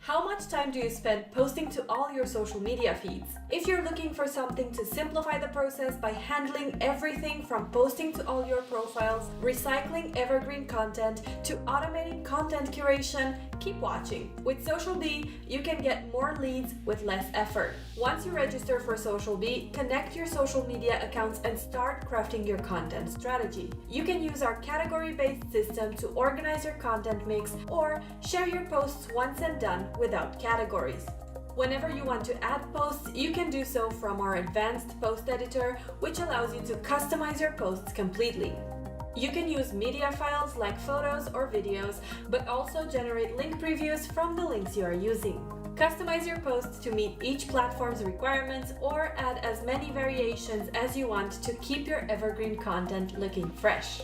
How much time do you spend posting to all your social media feeds? If you're looking for something to simplify the process by handling everything from posting to all your profiles, recycling evergreen content, to automating content curation, keep watching. With SocialBee, you can get more leads with less effort. Once you register for SocialBee, connect your social media accounts and start crafting your content strategy. You can use our category-based system to organize your content mix or share your posts once and done without categories. Whenever you want to add posts, you can do so from our advanced post editor, which allows you to customize your posts completely. You can use media files like photos or videos, but also generate link previews from the links you are using. Customize your posts to meet each platform's requirements or add as many variations as you want to keep your evergreen content looking fresh.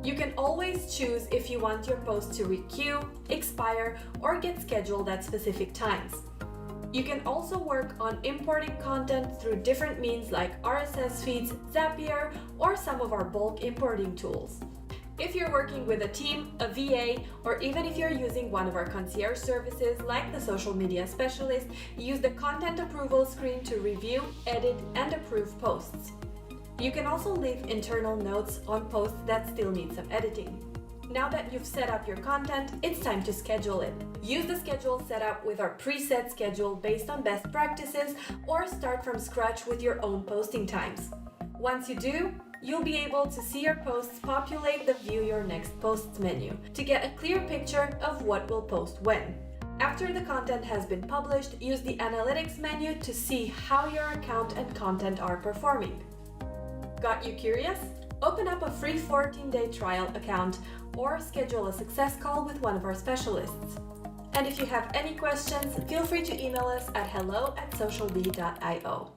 You can always choose if you want your post to requeue, expire, or get scheduled at specific times. You can also work on importing content through different means like RSS feeds, Zapier, or some of our bulk importing tools. If you're working with a team, a VA, or even if you're using one of our concierge services like the social media specialist, use the content approval screen to review, edit, and approve posts. You can also leave internal notes on posts that still need some editing. Now that you've set up your content, it's time to schedule it. Use the schedule setup with our preset schedule based on best practices, or start from scratch with your own posting times. Once you do, you'll be able to see your posts populate the View Your Next Posts menu to get a clear picture of what will post when. After the content has been published, use the Analytics menu to see how your account and content are performing. Got you curious? Open up a free 14-day trial account or schedule a success call with one of our specialists. And if you have any questions, feel free to email us at hello@socialbee.io.